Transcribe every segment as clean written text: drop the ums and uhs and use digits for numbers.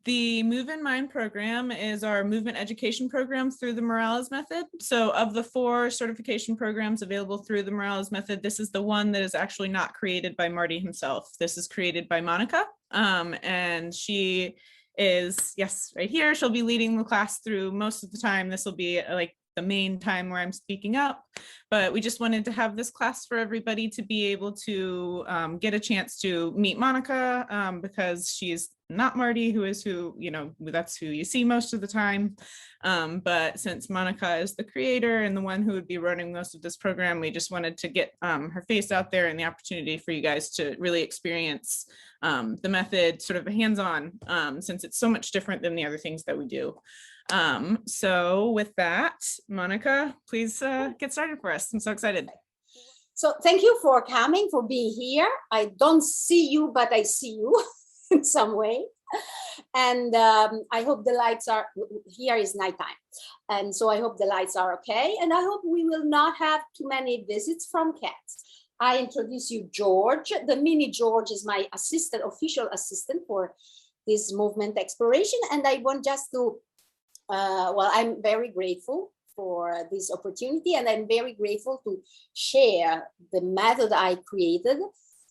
The Move in Mind program is our movement education program through the Morales method. So of the 4 certification programs available through the Morales method, this is the one that is actually not created by Marty himself. This is created by Monica. And she is, yes, right here. She'll be leading the class through most of the time. This will be like the main time where I'm speaking up, but we just wanted to have this class for everybody to be able to get a chance to meet Monica because she's not Marty, who is who, you know, that's who you see most of the time. But since Monica is the creator and the one who would be running most of this program, we just wanted to get her face out there and the opportunity for you guys to really experience the method sort of hands-on, since it's so much different than the other things that we do. So with that, Monica, please get started for us. I'm so excited. So thank you for coming, for being here. I don't see you, but I see you in some way. And I hope the lights are, here is nighttime. And so I hope the lights are okay. And I hope we will not have too many visits from cats. I introduce you George. The mini George is my assistant, official assistant for this movement exploration. And I want just to well, I'm very grateful for this opportunity, and I'm very grateful to share the method I created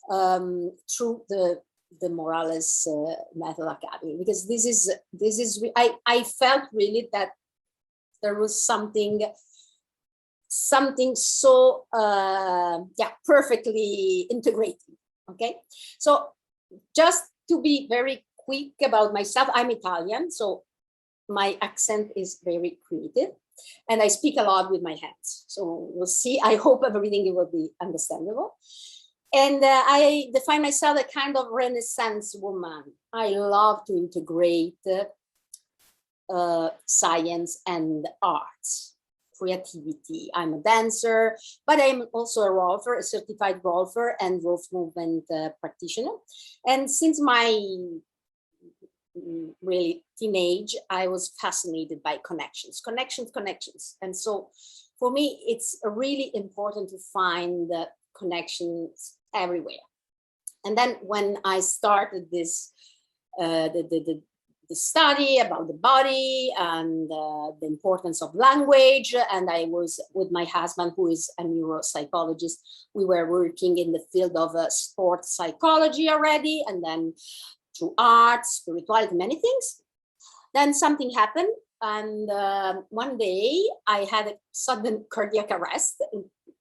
through the Morales Method Academy, because this is I felt really that there was something so yeah, perfectly integrated. Okay, so just to be very quick about myself, I'm Italian, so my accent is very creative and I speak a lot with my hands. So we'll see. I hope everything will be understandable. And I define myself a kind of Renaissance woman. I love to integrate science and arts, creativity. I'm a dancer, but I'm also a rolfer, a certified rolfer and rolf movement practitioner. And since my really teenage, I was fascinated by connections. And so for me, it's really important to find connections everywhere. And then when I started this, the study about the body and the importance of language, and I was with my husband, who is a neuropsychologist, we were working in the field of sport psychology already, and then through art, spirituality, many things. Then something happened, and one day I had a sudden cardiac arrest.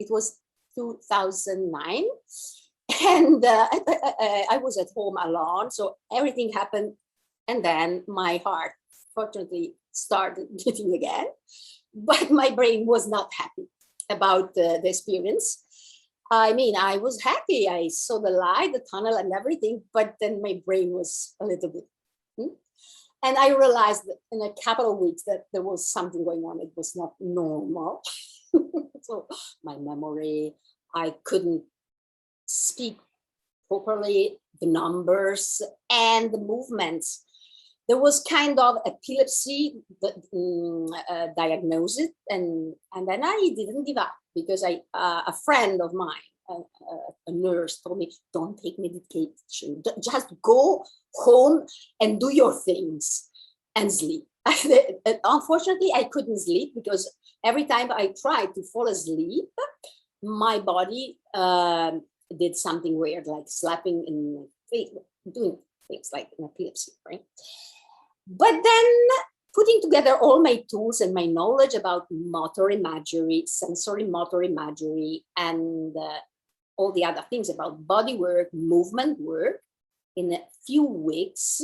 It was 2009, and I was at home alone, so everything happened, and then my heart, fortunately, started beating again, but my brain was not happy about the experience. I mean, I was happy. I saw the light, the tunnel and everything, but then my brain was a little bit. And I realized that in a couple of weeks that there was something going on. It was not normal. So my memory, I couldn't speak properly, the numbers and the movements. There was kind of epilepsy diagnosis, and then I didn't give up, because a friend of mine, a nurse, told me, don't take medication, just go home and do your things and sleep. Unfortunately, I couldn't sleep, because every time I tried to fall asleep, my body did something weird, like slapping in my face, doing things like an epilepsy, right? But then putting together all my tools and my knowledge about motor imagery, sensory motor imagery, and all the other things about body work, movement work, in a few weeks,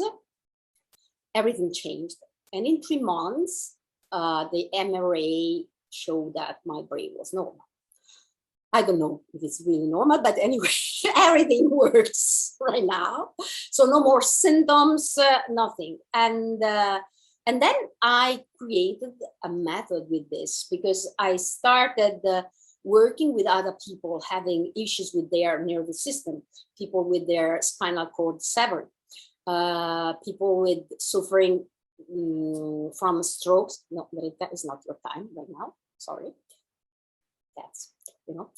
everything changed. And in 3 months, the MRA showed that my brain was normal. I don't know if it's really normal, but anyway, everything works right now. So no more symptoms, nothing. And then I created a method with this, because I started working with other people having issues with their nervous system, people with their spinal cord severed, people with suffering from strokes. No, that is not your time right now. Sorry. That's, you know.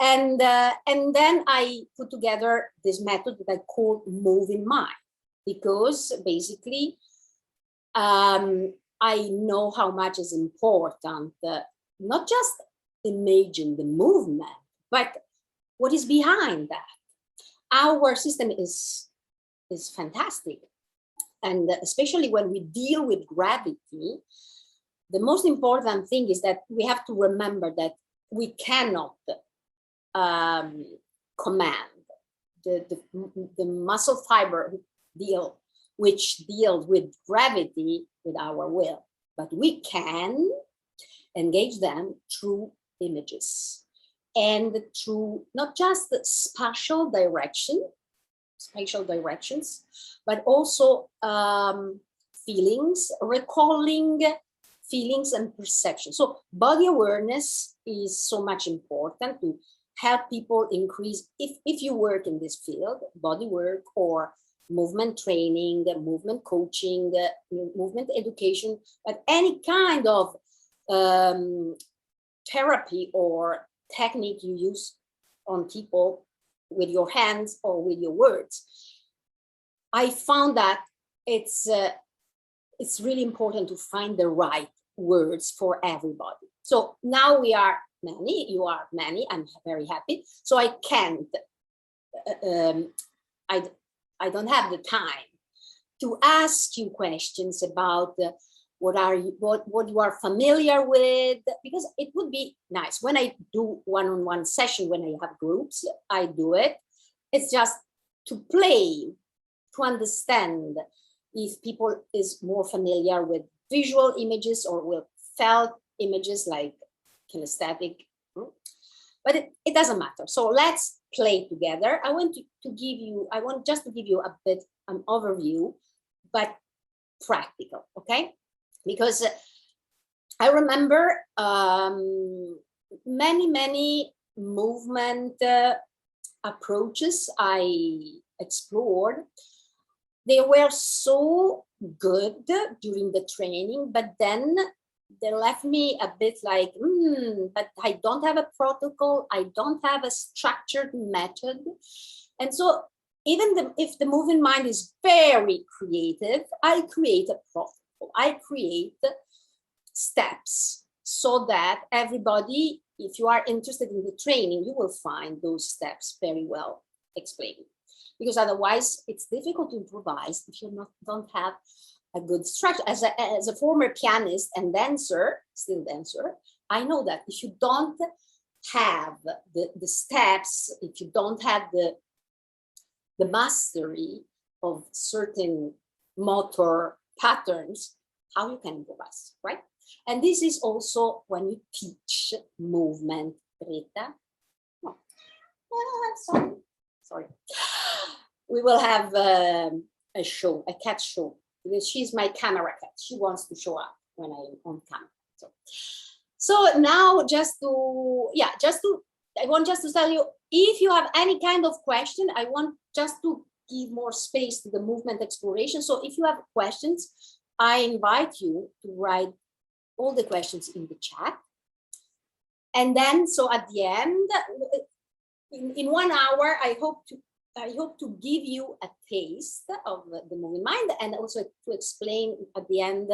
And then I put together this method that I call Move in Mind. because basically I know how much is important, not just imagine the movement, but what is behind that. Our system is fantastic. And especially when we deal with gravity, the most important thing is that we have to remember that we cannot command the muscle fiber which deals with gravity with our will, but we can engage them through images and through not just the spatial directions, but also feelings, recalling feelings and perception. So body awareness is so much important to help people increase, if you work in this field, body work or movement training, movement coaching, movement education, but any kind of therapy or technique you use on people with your hands or with your words. I found that it's really important to find the right words for everybody. So now we are many, you are many, I'm very happy. So I can't, I don't have the time to ask you questions about what you are familiar with, because it would be nice when I do one-on-one session, when I have groups, I do it. It's just to play, to understand if people is more familiar with visual images or with felt images like kinesthetic, but it doesn't matter. So let's play together. I want just to give you a bit an overview, but practical, okay? Because I remember many movement approaches I explored. They were so good during the training, but then they left me a bit like, but I don't have a protocol, I don't have a structured method. And so even if the moving mind is very creative, I create a protocol, I create steps so that everybody, if you are interested in the training, you will find those steps very well explained. Because otherwise it's difficult to improvise if you don't have a good structure. As a former pianist and dancer, still dancer, I know that if you don't have the steps, if you don't have the mastery of certain motor patterns, how you can improvise, right? And this is also when you teach movement, Rita. Oh. Sorry. We will have a show, a cat show, because she's my camera cat. She wants to show up when I'm on camera. So now I want just to tell you, if you have any kind of question, I want just to give more space to the movement exploration. So if you have questions, I invite you to write all the questions in the chat. And then, so at the end, in 1 hour, I hope to give you a taste of the moving mind, and also to explain at the end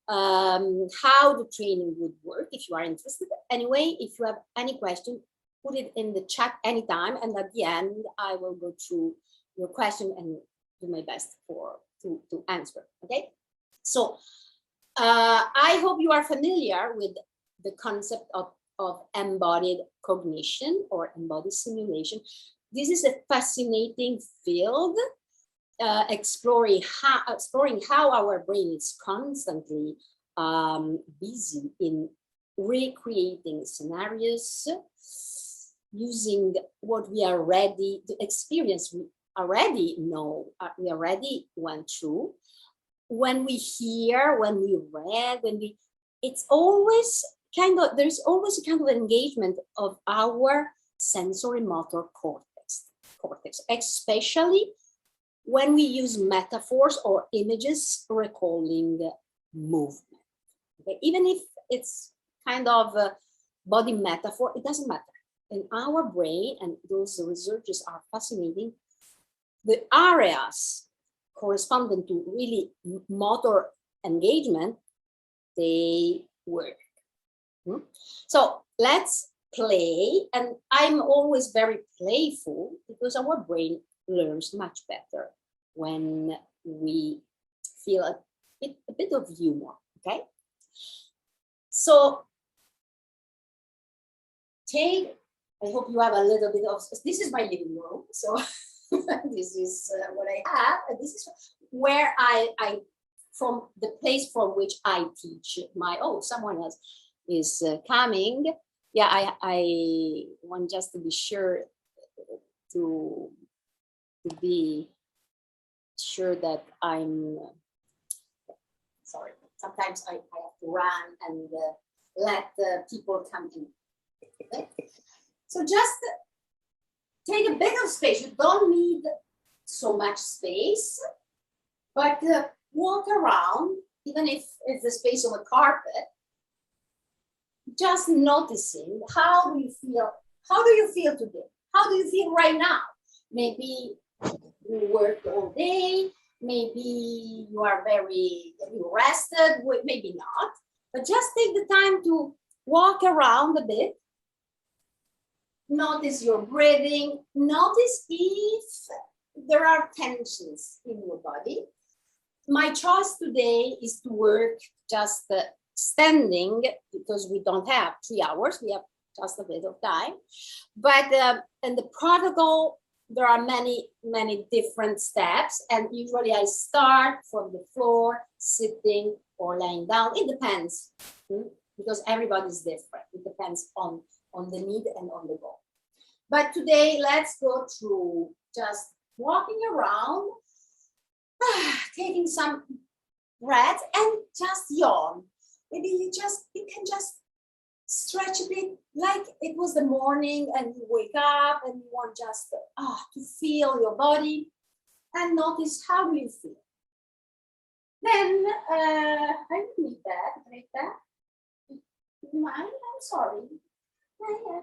how the training would work if you are interested. Anyway, if you have any question, put it in the chat anytime, and at the end I will go through your question and do my best to answer. Okay, so I hope you are familiar with the concept of embodied cognition or embodied simulation. This is a fascinating field, exploring how our brain is constantly busy in recreating scenarios using what we are ready to experience, we already know, we already went through. When we hear, when we read, it's always there's always a kind of engagement of our sensory motor cortex, especially when we use metaphors or images recalling movement. Okay? Even if it's kind of a body metaphor, it doesn't matter. In our brain, and those researches are fascinating, the areas corresponding to really motor engagement, they work. So let's play, and I'm always very playful because our brain learns much better when we feel a bit of humor. Okay, so I hope you have a little bit of, this is my living room, so this is what I have, and this is where I from the place from which I teach my, someone else is coming. Yeah, I want just to be sure to be sure that I'm sorry. Sometimes I have to run and let people come in. Okay? So just take a bit of space. You don't need so much space, but walk around, even if it's the space of a carpet, just noticing how do you feel. How do you feel today? How do you feel right now? Maybe you worked all day, maybe you are very rested, maybe not, but just take the time to walk around a bit. Notice your breathing. Notice if there are tensions in your body. My choice today is to work just standing because we don't have 3 hours. We have just a bit of time. But in the protocol, there are many different steps. And usually I start from the floor, sitting or lying down. It depends because everybody's different. It depends on the need and on the goal. But today, let's go through just walking around, taking some breath and just yawn. Maybe you can just stretch a bit like it was the morning and you wake up and you want just to feel your body and notice how do you feel. Then I need that, Greta. I'm sorry. Yeah.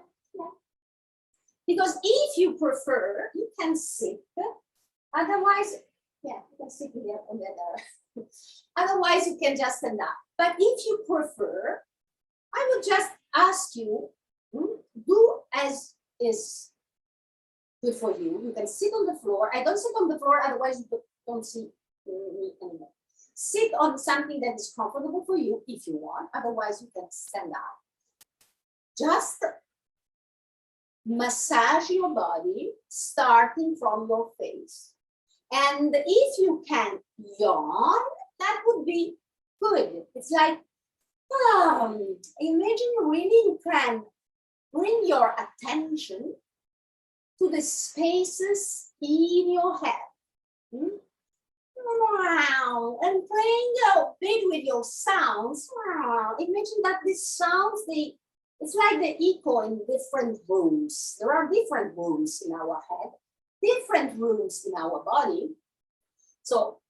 Because if you prefer, you can sit. Otherwise, yeah, you can sit here on the other. Otherwise, you can just stand up. But if you prefer, I would just ask you, do as is good for you. You can sit on the floor. I don't sit on the floor, otherwise you don't see me anymore. Sit on something that is comfortable for you if you want. Otherwise, you can stand up. Just massage your body starting from your face. And if you can yawn, that would be good. It's like, imagine really you can bring your attention to the spaces in your head. Wow. And playing a bit with your sounds. Wow. Imagine that these sounds, it's like the echo in different rooms. There are different rooms in our head, different rooms in our body. So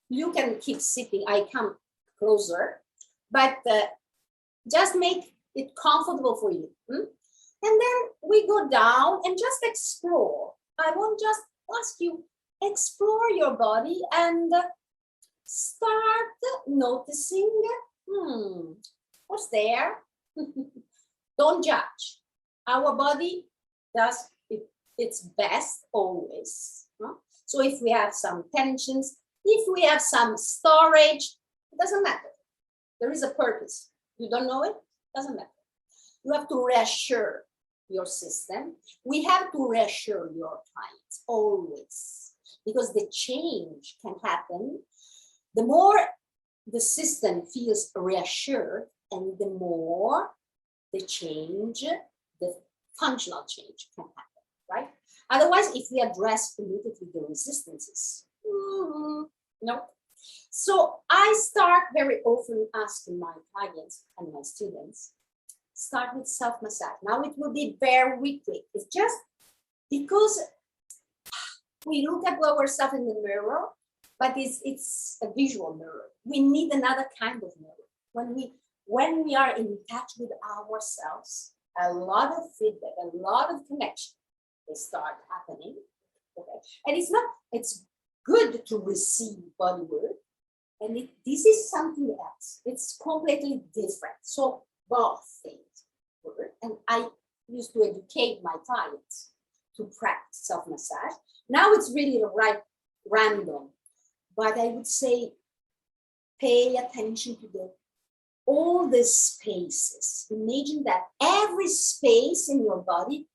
you can keep sitting. I come closer, but just make it comfortable for you. And then we go down and just explore. I won't just ask you, explore your body and start noticing, what's there? Don't judge. Our body does its best always. So if we have some tensions, if we have some storage, it doesn't matter. There is a purpose. You don't know it? Doesn't matter. You have to reassure your system. We have to reassure your clients always, because the change can happen. The more the system feels reassured, and the more the change, the functional change can happen, right? Otherwise, if we address immediately the resistances, no. So I start very often asking my clients and my students, start with self-massage. Now it will be very quick. It's just because we look at ourselves in the mirror, but it's a visual mirror. We need another kind of mirror. When we are in touch with ourselves, a lot of feedback, a lot of connection will start happening. Okay? And it's good to receive body work, and this is something else. It's completely different. So both things work, and I used to educate my clients to practice self-massage. Now it's really random, but I would say pay attention to all the spaces. Imagine that every space in your body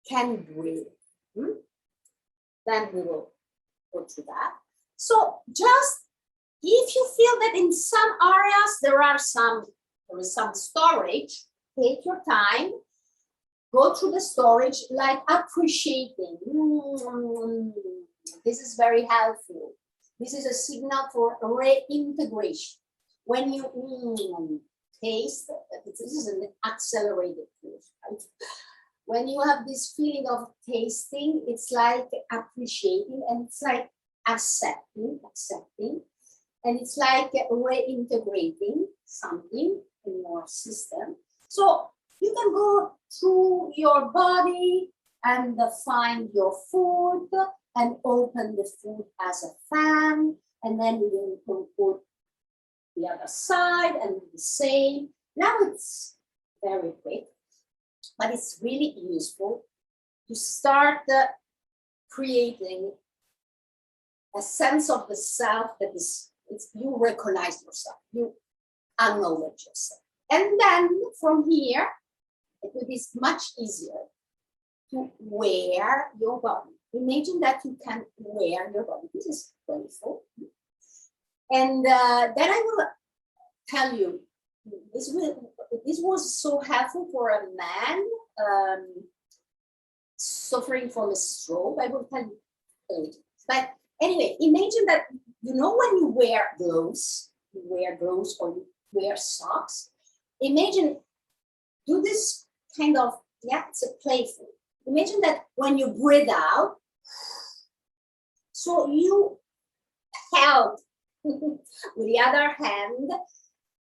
can breathe. Then we will go through that. So just if you feel that in some areas there is some storage, take your time, go through the storage, like appreciating. This is very helpful. This is a signal for reintegration. When you taste, this is an accelerated food, right? When you have this feeling of tasting, it's like appreciating, and it's like accepting, and it's like reintegrating something in your system. So you can go through your body and find your food and open the food as a fan, and then you can put the other side and do the same. Now it's very quick, but it's really useful to start creating a sense of the self that is, you recognize yourself, you acknowledge yourself. And then from here, it will be much easier to wear your body. Imagine that you can wear your body. This is playful. And then I will tell you, this was so helpful for a man suffering from a stroke. I will tell you later. But anyway, imagine that, when you wear gloves, or you wear socks, imagine, do this kind of, it's a playful. Imagine that when you breathe out, so you held with the other hand,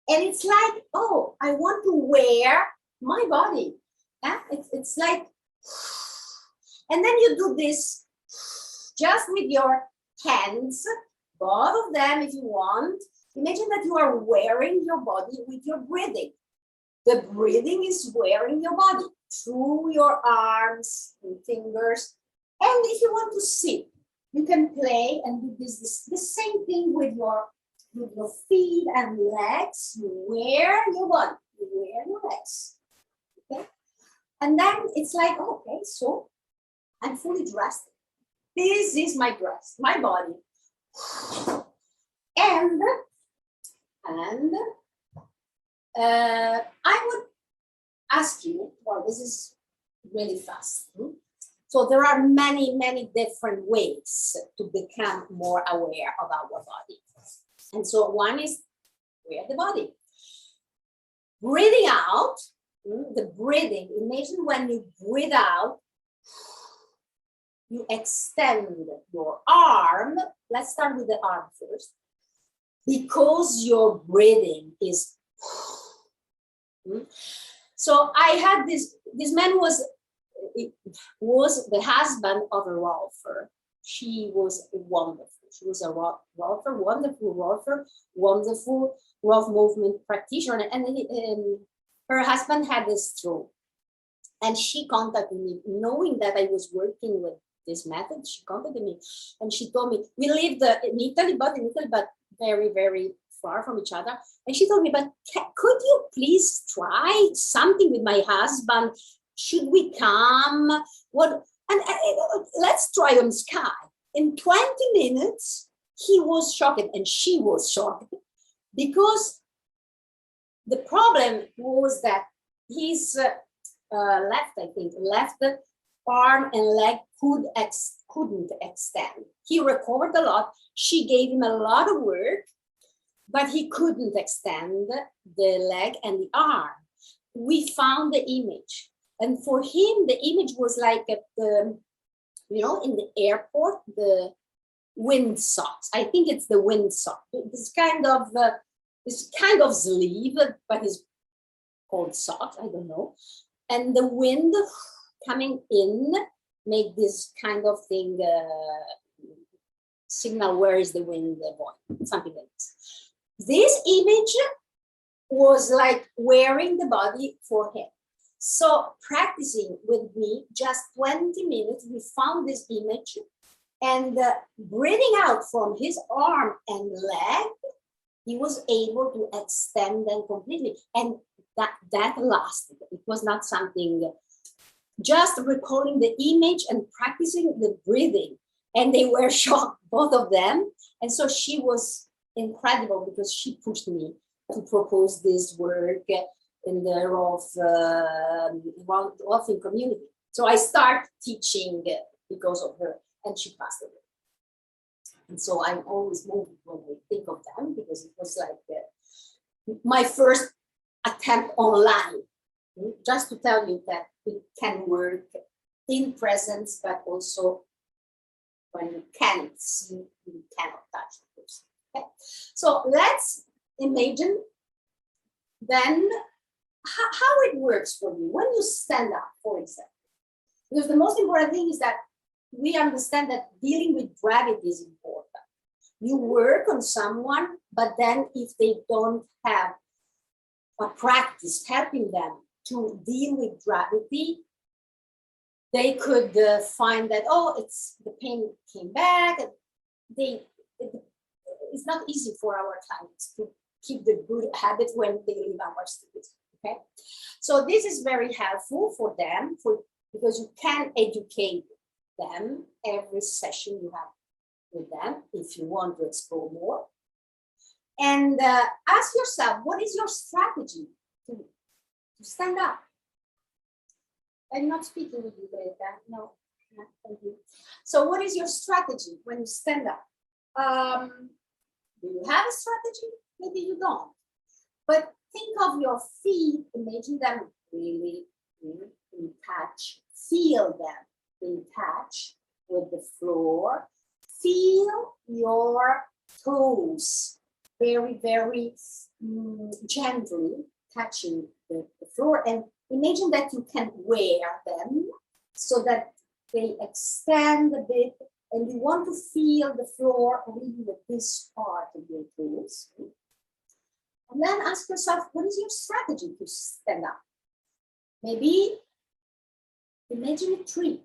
and it's like, oh, I want to wear my body. Yeah? It's like, and then you do this just with your hands, both of them if you want. Imagine that you are wearing your body with your breathing. The breathing is wearing your body through your arms and fingers. And if you want to sit, you can play and do the same thing with your feet and legs. You wear your body, you wear your legs. Okay? And then it's like, oh, okay, so I'm fully dressed. This is my dress, my body. And I would ask you, well, this is really fast. So there are many, many different ways to become more aware of our body. And so one is wear the body. Breathing out, the breathing, imagine when you breathe out, you extend your arm. Let's start with the arm first. Because your breathing is, so I had this man was the husband of a rolfer. She was wonderful. She was a rolfer, wonderful rough movement practitioner. And her husband had a stroke. And she contacted me, knowing that I was working with this method. She contacted me and she told me, we lived in Italy, but very, very far from each other. And she told me, but could you please try something with my husband? Should we come? What? And let's try on Sky. In 20 minutes, he was shocked and she was shocked, because the problem was that his left arm and leg couldn't extend. He recovered a lot. She gave him a lot of work, but he couldn't extend the leg and the arm. We found the image. And for him, the image was like at the, in the airport, the wind socks. I think it's the wind sock. This kind of sleeve, but it's called socks. I don't know. And the wind coming in make this kind of thing signal where is the wind going, something like this. This image was like wearing the body for him. So practicing with me, just 20 minutes, we found this image, and breathing out from his arm and leg, he was able to extend them completely. And that lasted. It was not something, just recalling the image and practicing the breathing. And they were shocked, both of them. And so she was incredible because she pushed me to propose this work in the Rolfing community. So I started teaching because of her, and she passed away. And so I'm always moved when I think of them, because it was like my first attempt online. Just to tell you that it can work in presence, but also when you can't see, you cannot touch the person. Okay? So let's imagine then how it works for you when you stand up, for example. Because the most important thing is that we understand that dealing with gravity is important. You work on someone, but then if they don't have a practice helping them to deal with gravity, they could find that, oh, it's the pain came back. It's not easy for our clients to keep the good habits when they leave our studios. Okay, so this is very helpful for them, because you can educate them every session you have with them if you want to explore more. And ask yourself, what is your strategy to stand up? I'm not speaking with you, Greta. No, thank you. So what is your strategy when you stand up? Do you have a strategy? Maybe you don't. But think of your feet, imagine them really in touch. Feel them in touch with the floor. Feel your toes very, very gently touching the floor, and imagine that you can wear them so that they extend a bit, and you want to feel the floor really with this part of your toes. And then ask yourself, what is your strategy to stand up? Maybe imagine a tree.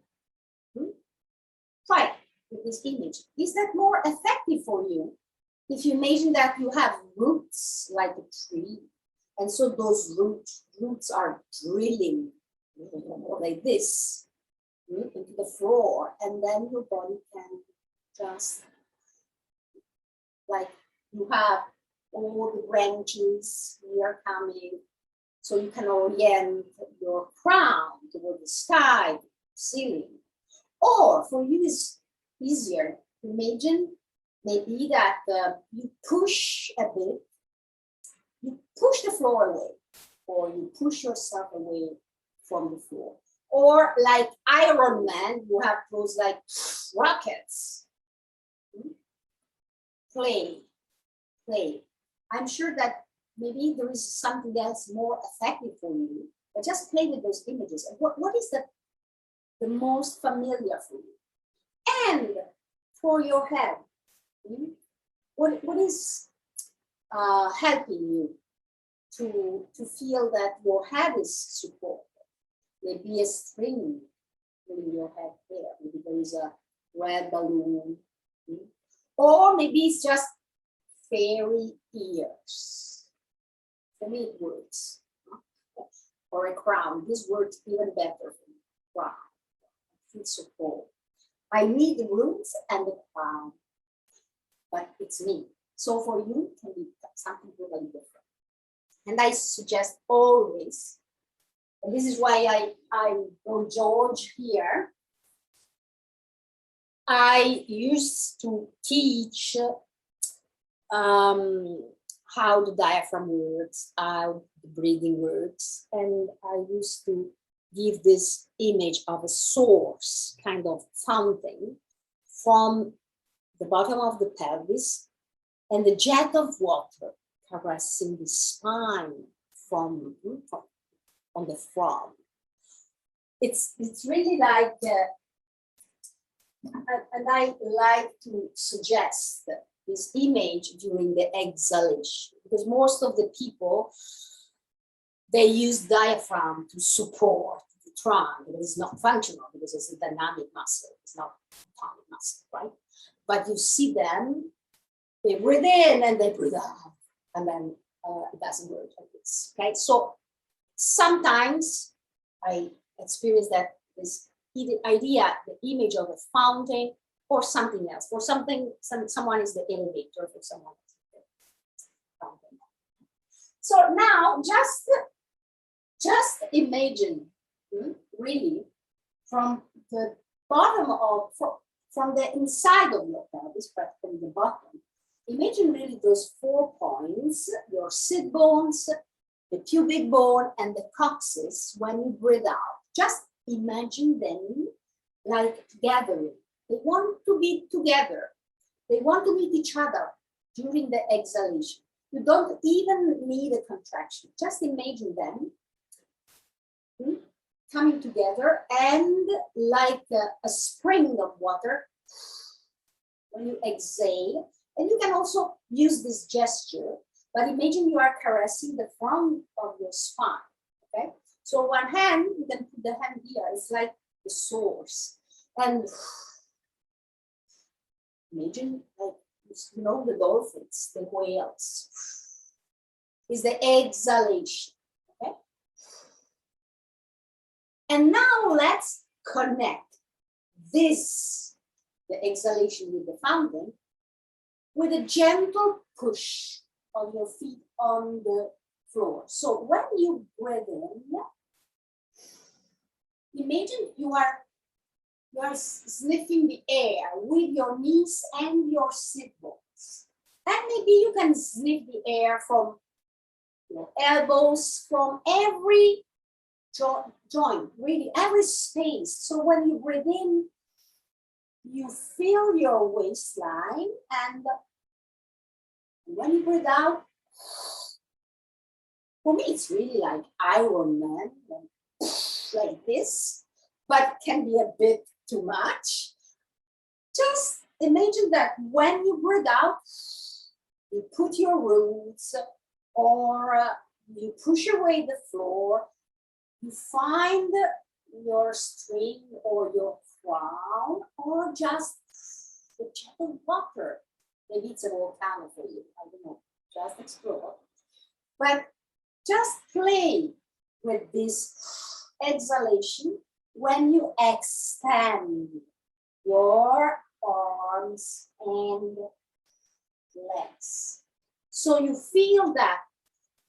Try it with this image. Is that more effective for you if you imagine that you have roots like a tree, and so those roots are drilling like this into the floor, and then your body can just, like, you have all the branches here coming, so you can orient your crown toward the sky, ceiling. Or for you is easier, imagine maybe that you push a bit, you push the floor away, or you push yourself away from the floor. Or like Iron Man, you have those like rockets. Play. I'm sure that maybe there is something else more effective for you, but just play with those images. And what is the most familiar for you? And for your head, what is helping you to feel that your head is supported? Maybe a string in your head there. Maybe there is a red balloon. Or maybe it's just fairy ears. For me, it works. Or a crown. This works even better for me. Crown. I feel so cool. I need the roots and the crown, but it's me. So for you, it can be something totally different. And I suggest always, and this is why I brought George here. I used to teach how the diaphragm works, how the breathing works, and I used to give this image of a source, kind of fountain, from the bottom of the pelvis, and the jet of water caressing the spine from the front. It's really like and I like to suggest this image during the exhalation, because most of the people, they use diaphragm to support the trunk, but it's not functional because it's a dynamic muscle, it's not a tonic muscle, right? But you see them, they breathe in and they breathe out, and then it doesn't work like this, okay? So sometimes I experience that this idea, the image of a fountain or something else, for something, someone is the elevator, for someone is the fountain. So now just imagine, really, from the bottom of, from the inside of your pelvis, but from the bottom, imagine really those 4 points, your sit bones, the pubic bone, and the coccyx. When you breathe out, just imagine them like gathering. They want to be together. They want to meet each other during the exhalation. You don't even need a contraction. Just imagine them coming together, and like a spring of water when you exhale. And you can also use this gesture, but imagine you are caressing the front of your spine, okay? So one hand, you can put the hand here, it's like the source. And imagine, like, you know, the dolphins, the whales, is the exhalation, okay? And now let's connect this, the exhalation with the fountain, with a gentle push of your feet on the floor. So when you breathe in, imagine you are sniffing the air with your knees and your sit bones. And maybe you can sniff the air from your elbows, from every joint, really every space. So when you breathe in, you feel your waistline, and when you breathe out, for me it's really like Iron Man, like this, but can be a bit too much. Just imagine that when you breathe out, you put your roots, or you push away the floor, you find your string or your crown, or just the gentle water. Maybe it's a volcano for you, I don't know, just explore. But just play with this exhalation when you extend your arms and legs. So you feel that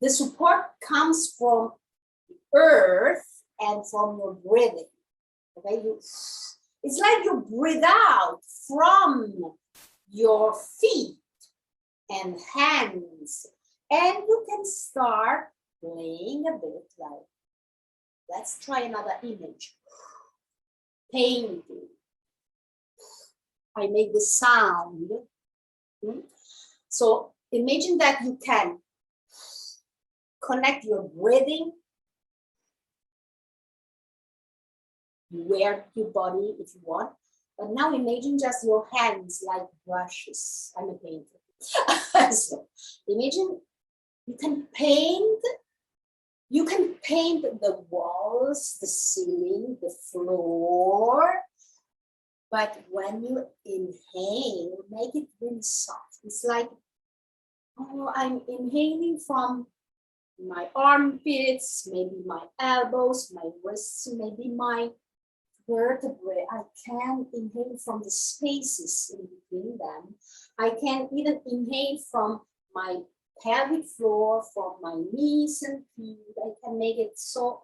the support comes from the earth and from your breathing. Okay, it's like you breathe out from your feet and hands, and you can start playing a bit like, let's try another image. Painting. I make the sound. So imagine that you can connect your breathing, wear your body if you want, but now imagine just your hands like brushes. I'm a painter. So imagine you can paint the walls, the ceiling, the floor, but when you inhale, make it really soft. It's like, oh, I'm inhaling from my armpits, maybe my elbows, my wrists, maybe my vertebrae. I can inhale from the spaces in between them. I can even inhale from my pelvic floor, from my knees and feet. I can make it so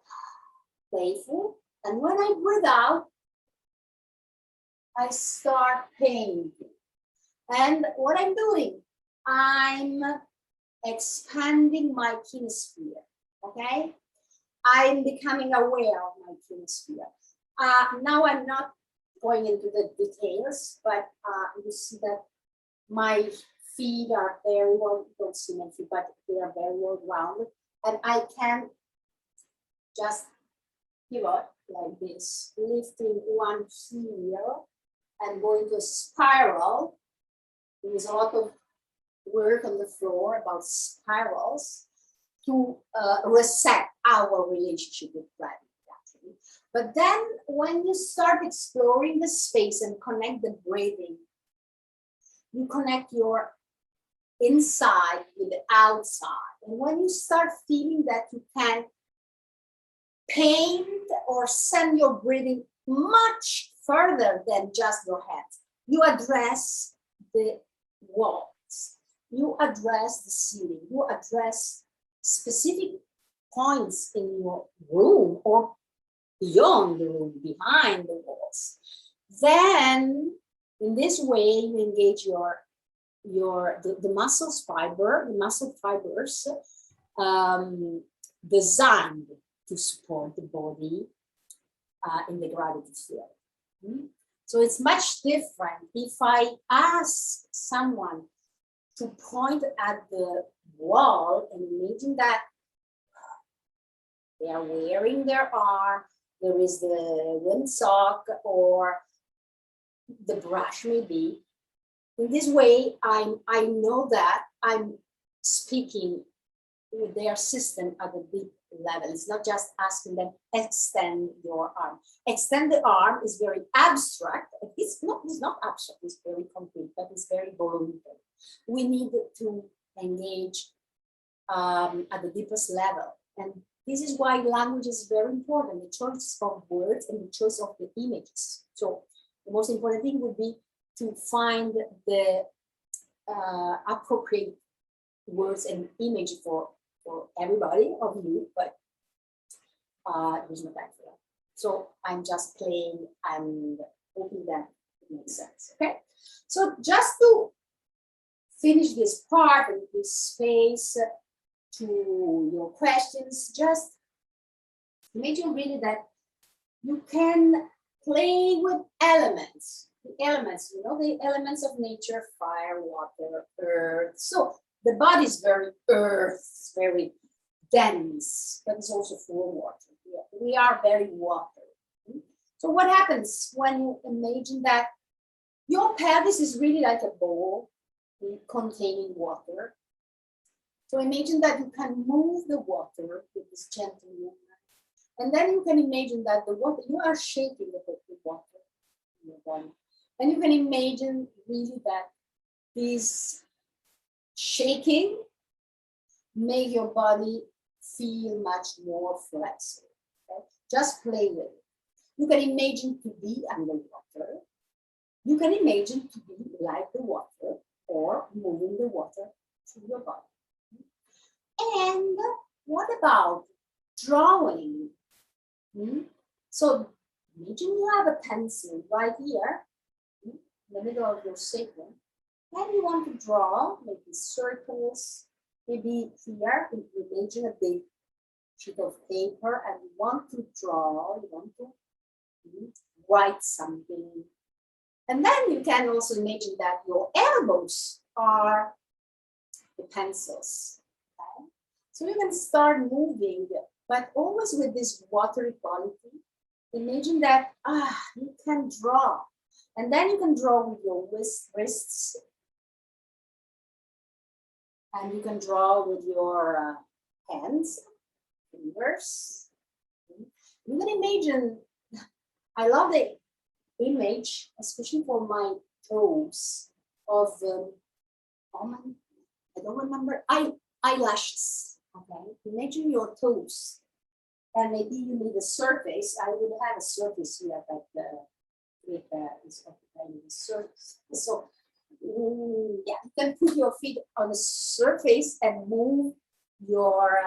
playful. And when I breathe out, I start painting. And what I'm doing, I'm expanding my kinesphere, okay? I'm becoming aware of my kinesphere. Now I'm not going into the details, but you see that my feet are very well, you don't see my feet, but they are very well rounded. And I can just pivot like this, lifting one heel and go into a spiral. There is a lot of work on the floor about spirals to reset our relationship with gravity, actually. But then when you start exploring the space and connect the breathing, you connect your inside with the outside. And when you start feeling that you can paint or send your breathing much further than just your head, you address the walls, you address the ceiling, you address specific points in your room or beyond the room, behind the walls. Then in this way you engage the muscle fibers designed to support the body in the gravity field. So it's much different if I ask someone to point at the wall and imagine that they are wearing their arm, there is the windsock or the brush maybe. In this way, I know that I'm speaking with their system at a deep level. It's not just asking them, extend your arm. Extend the arm is very abstract. It's not abstract, it's very concrete, but it's very voluntary. We need to engage at the deepest level. And this is why language is very important, the choice of words and the choice of the images. So the most important thing would be to find the appropriate words and image for everybody of you, but there's no time for that. So I'm just playing and hoping that it makes sense, okay? So just to finish this part and this space to your questions, just imagine really that you can play with elements. The elements, you know, the elements of nature, fire, water, earth. So the body is very earth, very dense, but it's also full of water. We are very water. So what happens when you imagine that your pelvis is really like a bowl containing water? So imagine that you can move the water with this gentle movement. And then you can imagine that the water, you are shaking the water in your body. And you can imagine really that this shaking make your body feel much more flexible. Okay? Just play with it. You can imagine to be underwater. You can imagine to be like the water or moving the water through your body. And what about drawing? So imagine you have a pencil right here in the middle of your sacrum, and you want to draw maybe circles, maybe here, you imagine a big sheet of paper and you want to draw, you want to write something. And then you can also imagine that your elbows are the pencils. Okay? So you can start moving, but always with this watery quality. Imagine that you can draw. And then you can draw with your wrists. And you can draw with your hands, fingers. You can imagine, I love the image, especially for my toes, of, I don't remember, eyelashes. Okay, imagine your toes. And maybe you need a surface. I would have a surface here, but with this surface. So yeah, you can put your feet on the surface and move your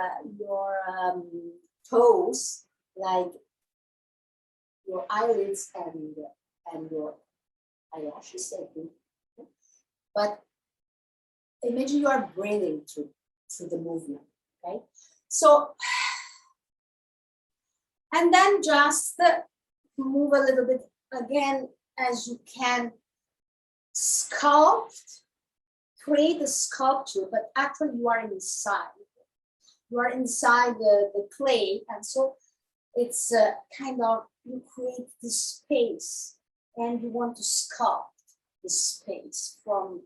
toes, like your eyelids and your eyelashes. But imagine you are breathing through the movement. Okay, so. And then just move a little bit again as you can. Sculpt, create a sculpture, but actually you are inside. You are inside the clay, and so it's kind of, you create this space and you want to sculpt the space from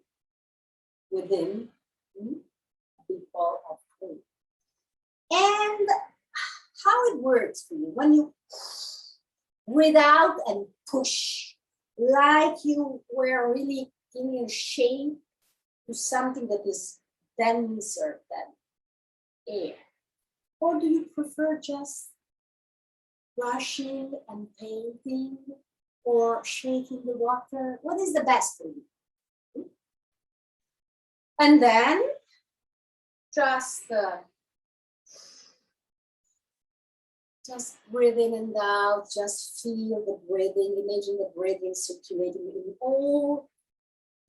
within a big ball of clay. And how it works for you when you breathe out and push, like you were really giving a shape to something that is denser than air? Or do you prefer just brushing and painting or shaking the water? What is the best for you? And then just breathe in and out, just feel the breathing, imagine the breathing circulating in all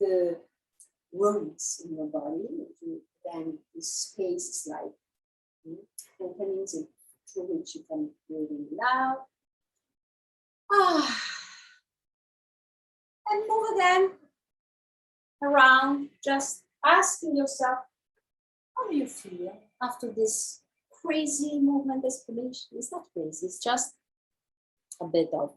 the rooms in your body. Then the space is like openings through which you can breathe in and out. And move again around, just asking yourself, how do you feel after this crazy movement exploration? It's not crazy, it's just a bit of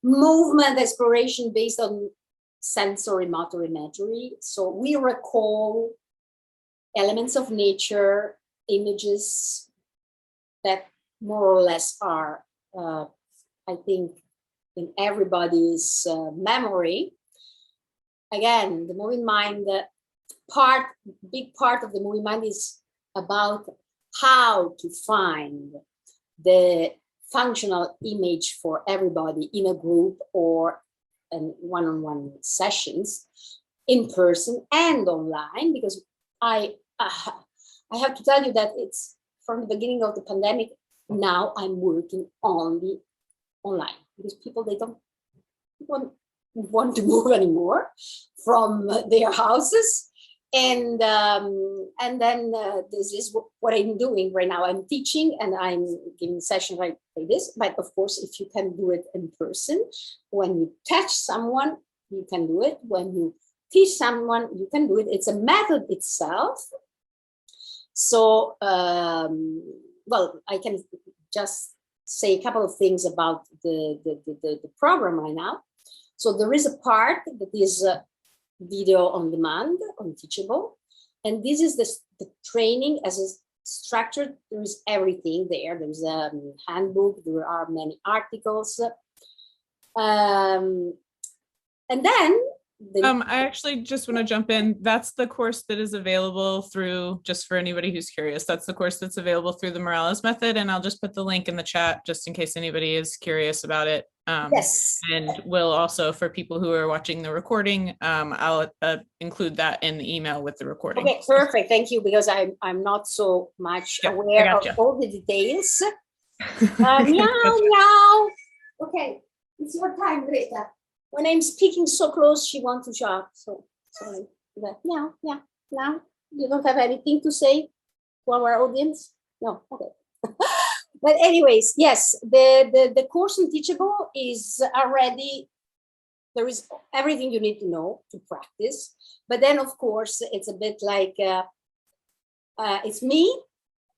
movement exploration based on sensory motor imagery. So we recall elements of nature, images that more or less are, I think, in everybody's memory. Again, the moving mind big part of the moving mind is about how to find the functional image for everybody in a group or in one-on-one sessions, in person and online, because I have to tell you that it's from the beginning of the pandemic. Now I'm working only online because people, they don't want to move anymore from their houses. And then this is what I'm doing right now. I'm teaching and I'm giving sessions like this. But of course, if you can do it in person, when you touch someone, you can do it. When you teach someone, you can do it. It's a method itself. So, well, I can just say a couple of things about the program right now. So there is a part that is video on demand on Teachable, and this is the training as a structure. There is everything there. There's a handbook, there are many articles, and then I actually just want to jump in. That's the course that is available through, just for anybody who's curious, that's the course that's available through the Morales method. And I'll just put the link in the chat just in case anybody is curious about it. Yes. And we'll also, for people who are watching the recording, I'll include that in the email with the recording. Okay, perfect. Thank you, because I'm not so much aware of all the details. Meow, meow. Okay, it's your time, Greta. When I'm speaking so close, she wants to shout. So sorry. Meow, meow. Now you don't have anything to say to our audience? No, okay. But anyways, yes, the course in Teachable is already, there is everything you need to know to practice. But then, of course, it's a bit like, it's me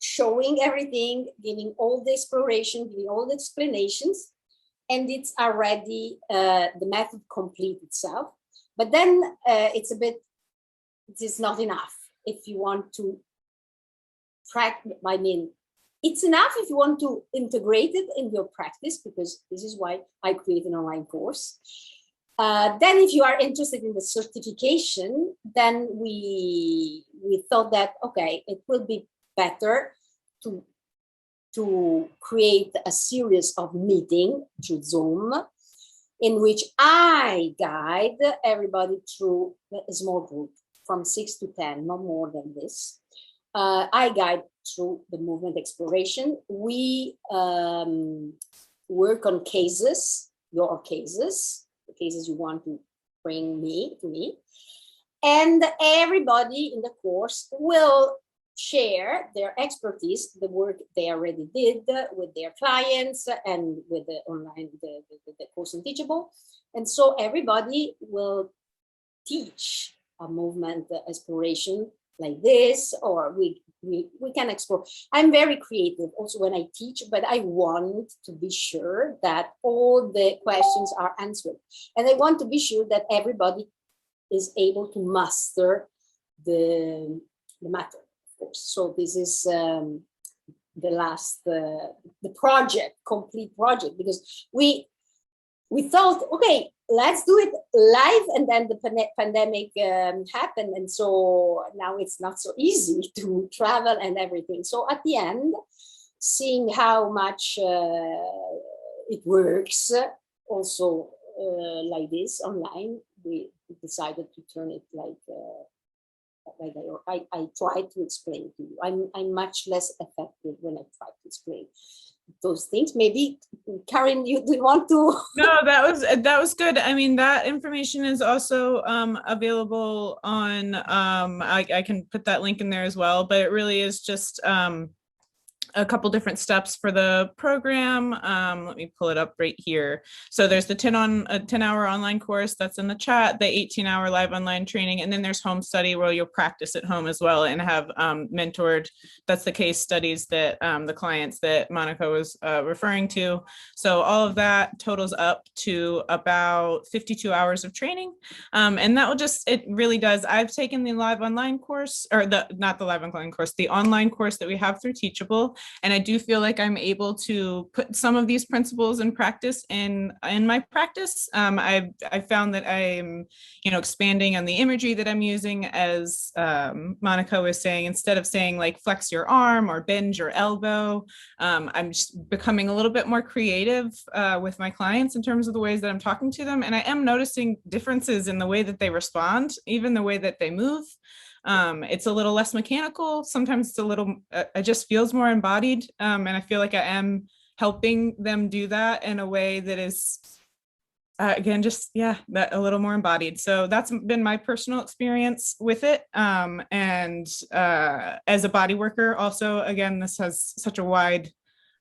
showing everything, giving all the exploration, giving all the explanations, and it's already the method complete itself. But then it's a bit, it is not enough if you want to practice. I mean, it's enough if you want to integrate it in your practice, because this is why I create an online course. Then if you are interested in the certification, then we thought that, okay, it will be better to create a series of meetings through Zoom, in which I guide everybody through a small group from 6 to 10, no more than this. I guide through the movement exploration. We work on cases, your cases, the cases you want to bring to me. And everybody in the course will share their expertise, the work they already did with their clients and with the online, the course in Teachable. And so everybody will teach a movement exploration like this, or we can explore. I'm very creative also when I teach, but I want to be sure that all the questions are answered. And I want to be sure that everybody is able to master the matter, of course. So this is the last, the project, complete project, because we thought, okay, let's do it live, and then the pandemic happened, and so now it's not so easy to travel and everything. So at the end, seeing how much it works also like this online, we decided to turn it like I try to explain to you. I'm much less effective when I try to explain those things. Maybe Karen, you do want to? No, that was good. I mean, that information is also available on, I can put that link in there as well, but it really is just a couple different steps for the program. Let me pull it up right here. So there's the 10-hour online course that's in the chat, the 18-hour live online training, and then there's home study where you'll practice at home as well and have mentored. That's the case studies that the clients that Monica was referring to. So all of that totals up to about 52 hours of training. And that will just, it really does. I've taken the live online course, or not the live online course, the online course that we have through Teachable. And I do feel like I'm able to put some of these principles in practice in my practice. I found that I'm, expanding on the imagery that I'm using, as Monica was saying, instead of saying like flex your arm or bend your elbow. I'm just becoming a little bit more creative with my clients in terms of the ways that I'm talking to them. And I am noticing differences in the way that they respond, even the way that they move. It's a little less mechanical. Sometimes it's a little, it just feels more embodied. And I feel like I am helping them do that in a way that is, again, just, that a little more embodied. So that's been my personal experience with it. And as a body worker also, again, this has such a wide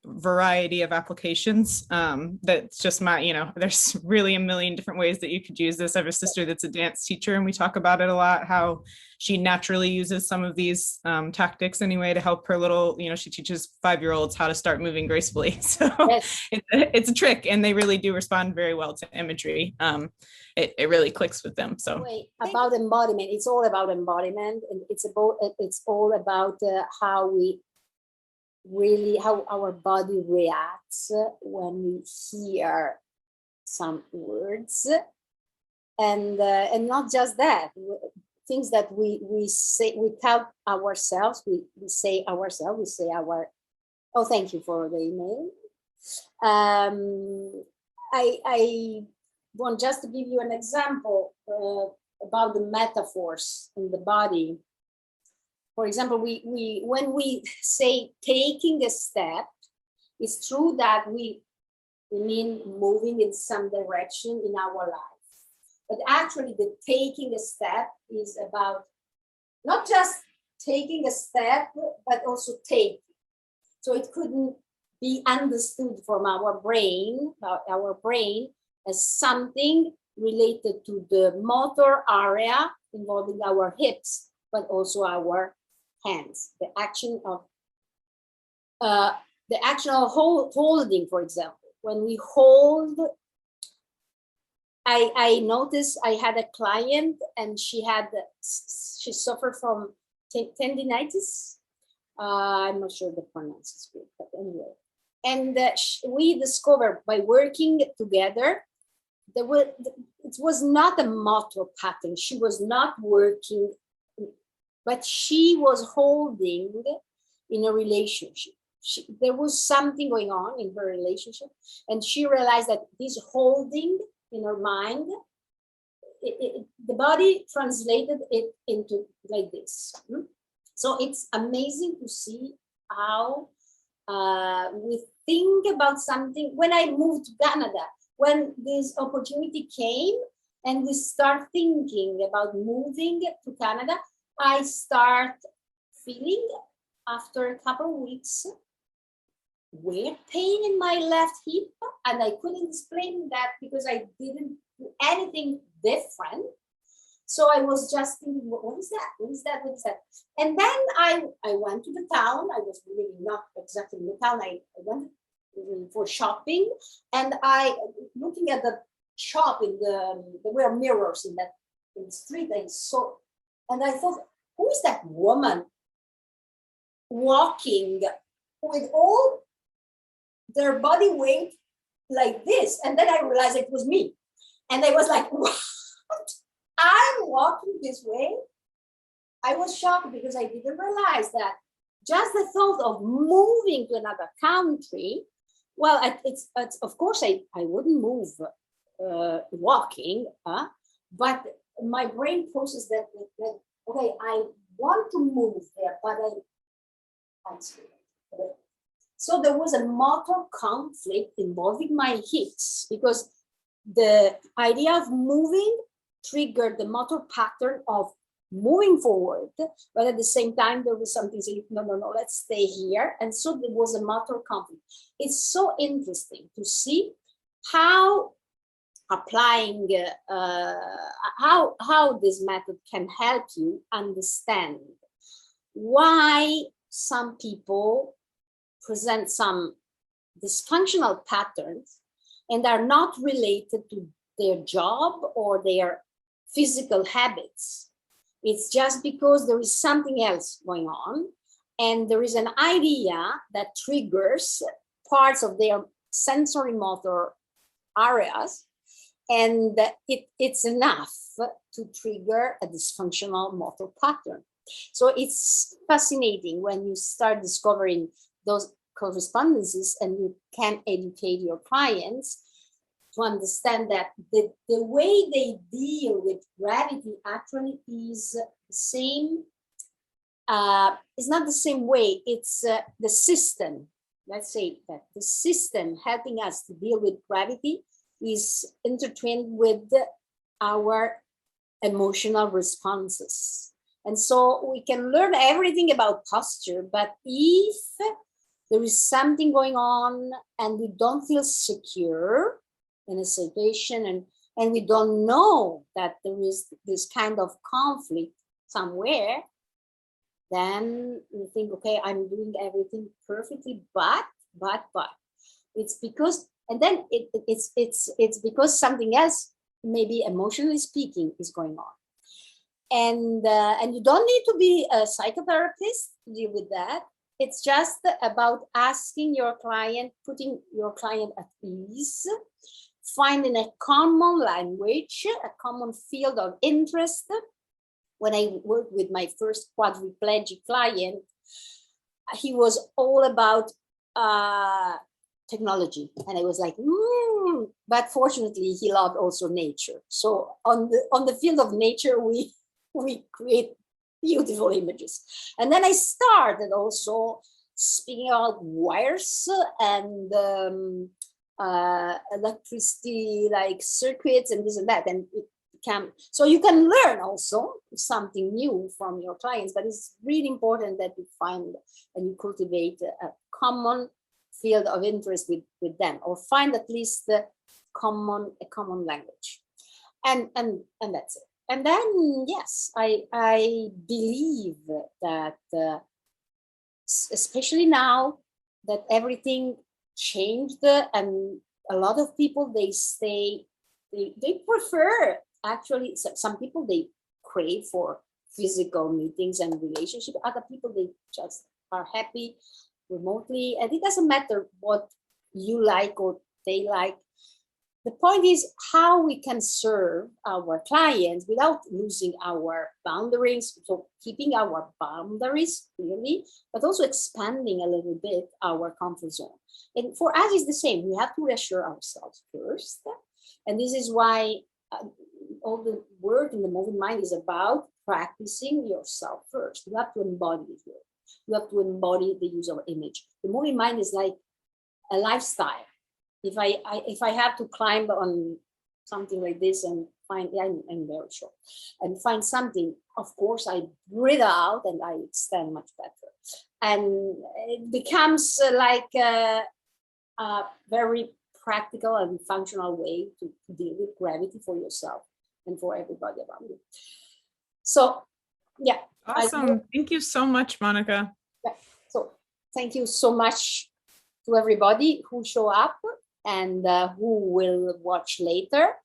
variety of applications. That's just there's really a million different ways that you could use this. I have a sister that's a dance teacher, and we talk about it a lot, how she naturally uses some of these tactics anyway to help her little, she teaches 5-year-olds how to start moving gracefully. So Yes. it's a trick, and they really do respond very well to imagery. It really clicks with them. So about embodiment, it's all about embodiment, and it's all about how our body reacts when we hear some words, and not just that, things that we say, we tell ourselves, we say ourselves, we say our, oh, thank you for the email. I want just to give you an example about the metaphors in the body. For example, when we say taking a step, it's true that we mean moving in some direction in our life. But actually, the taking a step is about not just taking a step, but also taking. So it couldn't be understood from our brain as something related to the motor area involving our hips, but also our hands, the action of holding, for example. When we hold, I noticed I had a client, and she suffered from tendinitis. I'm not sure the pronunciation is good, but anyway. And we discovered by working together, it was not a motor pattern. She was not working, but she was holding in a relationship. There was something going on in her relationship, and she realized that this holding in her mind, the body translated it into like this. So it's amazing to see how we think about something. When I moved to Canada, when this opportunity came and we start thinking about moving to Canada, I start feeling after a couple of weeks weird pain in my left hip, and I couldn't explain that because I didn't do anything different. So I was just thinking, what is that? What is that? What is that? And then I went to the town. I was really not exactly in the town. I went for shopping, and I looking at the shop in there were mirrors in the street. I saw, and I thought, who is that woman walking with all their body weight like this? And then I realized it was me, and I was like, what? I'm walking this way. I was shocked because I didn't realize that just the thought of moving to another country, well, it's of course I wouldn't move walking, but my brain processed that, okay, I want to move there, but I can't. So there was a motor conflict involving my hips, because the idea of moving triggered the motor pattern of moving forward, but at the same time there was something saying, no, let's stay here. And so there was a motor conflict. It's so interesting to see how applying how this method can help you understand why some people present some dysfunctional patterns and are not related to their job or their physical habits. It's just because there is something else going on, and there is an idea that triggers parts of their sensory motor areas, and it's enough to trigger a dysfunctional motor pattern. So it's fascinating when you start discovering those correspondences, and you can educate your clients to understand that the way they deal with gravity actually is the same. It's not the same way. It's the system. Let's say that the system helping us to deal with gravity is intertwined with our emotional responses. And so we can learn everything about posture, but if there is something going on and we don't feel secure in a situation, and we don't know that there is this kind of conflict somewhere, then we think, okay, I'm doing everything perfectly, but it's because, and then it's because something else, maybe emotionally speaking, is going on. And you don't need to be a psychotherapist to deal with that. It's just about asking your client, putting your client at ease, finding a common language, a common field of interest. When I worked with my first quadriplegic client, he was all about technology, and I was like, but fortunately he loved also nature. So on the field of nature, we create beautiful images. And then I started also speaking about wires and electricity, like circuits and this and that, and it became, so you can learn also something new from your clients. But it's really important that you find and you cultivate a common field of interest with them, or find at least a common language, and that's it. And then yes, I believe that especially now that everything changed, and a lot of people, they prefer, actually some people, they crave for physical meetings and relationship. Other people, they just are happy remotely, and it doesn't matter what you like or they like. The point is how we can serve our clients without losing our boundaries. So keeping our boundaries clearly, but also expanding a little bit our comfort zone. And for us, it's the same. We have to reassure ourselves first. And this is why all the work in the moving mind is about practicing yourself first. You have to embody it here. You have to embody the use of image. The moving mind is like a lifestyle. If I have to climb on something like this and find, I'm very short, and find something, of course I breathe out and I extend much better, and it becomes like a very practical and functional way to deal with gravity for yourself. and for everybody around you. So, yeah. Awesome. Thank you so much, Monica. So thank you so much to everybody who show up and who will watch later.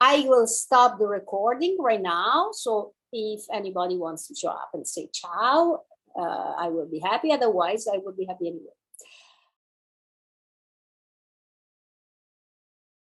I will stop the recording right now. So if anybody wants to show up and say ciao, I will be happy. Otherwise, I will be happy anyway.